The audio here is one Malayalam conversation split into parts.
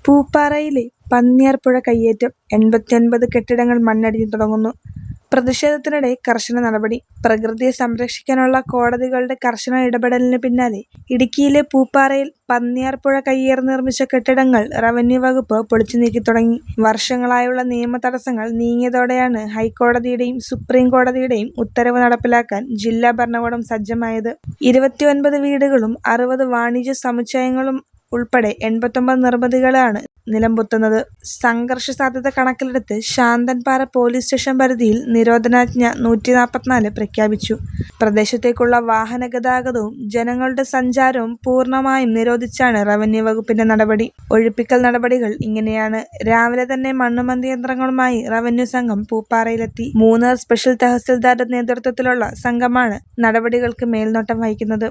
പൂപ്പാറയിലെ പന്നിയാർപ്പുഴ കയ്യേറ്റം 89 കെട്ടിടങ്ങൾ മണ്ണടിഞ്ഞു തുടങ്ങുന്നു. പ്രതിഷേധത്തിനിടെ കർശന നടപടി. പ്രകൃതിയെ സംരക്ഷിക്കാനുള്ള കോടതികളുടെ കർശന ഇടപെടലിന് പിന്നാലെ ഇടുക്കിയിലെ പൂപ്പാറയിൽ പന്നിയാർപ്പുഴ കയ്യേറി നിർമ്മിച്ച കെട്ടിടങ്ങൾ റവന്യൂ വകുപ്പ് പൊളിച്ചു നീക്കി തുടങ്ങി. വർഷങ്ങളായുള്ള നിയമ തടസ്സങ്ങൾ നീങ്ങിയതോടെയാണ് ഹൈക്കോടതിയുടെയും സുപ്രീം കോടതിയുടെയും ഉത്തരവ് നടപ്പിലാക്കാൻ ജില്ലാ ഭരണകൂടം സജ്ജമായത്. 29 വീടുകളും 60 വാണിജ്യ സമുച്ചയങ്ങളും ഉൾപ്പെടെ 89 നിർമ്മിതികളാണ് നിലംപൊത്തുന്നത്. സംഘർഷ സാധ്യത കണക്കിലെടുത്ത് ശാന്തൻപാറ പോലീസ് സ്റ്റേഷൻ പരിധിയിൽ നിരോധനാജ്ഞ 144 പ്രഖ്യാപിച്ചു. പ്രദേശത്തേക്കുള്ള വാഹന ഗതാഗതവും ജനങ്ങളുടെ സഞ്ചാരവും പൂർണ്ണമായും നിരോധിച്ചാണ് റവന്യൂ വകുപ്പിന്റെ നടപടി. ഒഴിപ്പിക്കൽ നടപടികൾ ഇങ്ങനെയാണ്. രാവിലെ തന്നെ മണ്ണുമാന്തി യന്ത്രങ്ങളുമായി റവന്യൂ സംഘം പൂപ്പാറയിലെത്തി. മൂന്നാർ സ്പെഷ്യൽ തഹസിൽദാരുടെ നേതൃത്വത്തിലുള്ള സംഘമാണ് നടപടികൾക്ക് മേൽനോട്ടം വഹിക്കുന്നത്.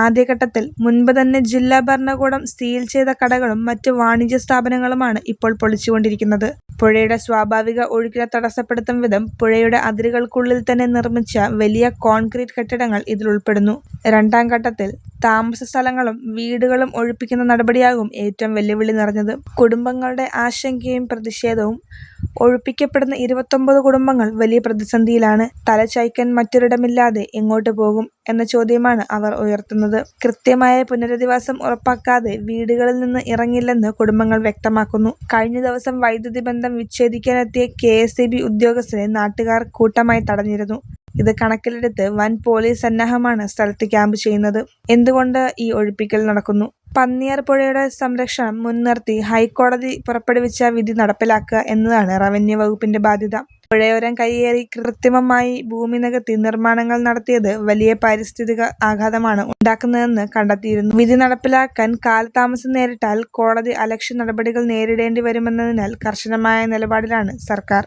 ആദ്യഘട്ടത്തിൽ മുൻപ് തന്നെ ജില്ലാ ഭരണകൂടം സീൽ ചെയ്ത കടകളും മറ്റ് വാണിജ്യ സ്ഥാപനങ്ങളുമാണ് ഇപ്പോൾ പൊളിച്ചുകൊണ്ടിരിക്കുന്നത്. പുഴയുടെ സ്വാഭാവിക ഒഴുക്കിനെ തടസ്സപ്പെടുത്തും വിധം പുഴയുടെ അതിരുകൾക്കുള്ളിൽ തന്നെ നിർമ്മിച്ച വലിയ കോൺക്രീറ്റ് കെട്ടിടങ്ങൾ ഇതിൽ ഉൾപ്പെടുന്നു. രണ്ടാം ഘട്ടത്തിൽ താമസ സ്ഥലങ്ങളും വീടുകളും ഒഴിപ്പിക്കുന്ന നടപടിയാകും ഏറ്റവും വെല്ലുവിളി നിറഞ്ഞത്. കുടുംബങ്ങളുടെ ആശങ്കയും പ്രതിഷേധവും. ഒഴിപ്പിക്കപ്പെടുന്ന 29 കുടുംബങ്ങൾ വലിയ പ്രതിസന്ധിയിലാണ്. തലചായ്ക്കാൻ മറ്റൊരിടമില്ലാതെ എങ്ങോട്ട് പോകും എന്ന ചോദ്യമാണ് അവർ ഉയർത്തുന്നത്. കൃത്യമായ പുനരധിവാസം ഉറപ്പാക്കാതെ വീടുകളിൽ നിന്ന് ഇറങ്ങില്ലെന്ന് കുടുംബങ്ങൾ വ്യക്തമാക്കുന്നു. കഴിഞ്ഞ ദിവസം വൈദ്യുതി ബന്ധം വിച്ഛേദിക്കാനെത്തിയ KSEB ഉദ്യോഗസ്ഥരെ നാട്ടുകാർ കൂട്ടമായി തടഞ്ഞിരുന്നു. ഇത് കണക്കിലെടുത്ത് വൻ പോലീസ് സന്നാഹമാണ് സ്ഥലത്ത് ക്യാമ്പ് ചെയ്യുന്നത്. എന്തുകൊണ്ട് ഈ ഒഴിപ്പിക്കൽ നടക്കുന്നു? പന്നിയാർ പുഴയുടെ സംരക്ഷണം മുൻനിർത്തി ഹൈക്കോടതി പുറപ്പെടുവിച്ച വിധി നടപ്പിലാക്കുക എന്നതാണ് റവന്യൂ വകുപ്പിന്റെ ബാധ്യത. പുഴയോരം കയ്യേറി കൃത്രിമമായി ഭൂമി നികത്തി നിർമ്മാണങ്ങൾ നടത്തിയത് വലിയ പാരിസ്ഥിതിക ആഘാതമാണ് ഉണ്ടാക്കുന്നതെന്ന് കണ്ടെത്തിയിരുന്നു. വിധി നടപ്പിലാക്കാൻ കാലതാമസം നേരിട്ടാൽ കോടതി അലക്ഷ്യ നടപടികൾ നേരിടേണ്ടി വരുമെന്നതിനാൽ കർശനമായ നിലപാടിലാണ് സർക്കാർ.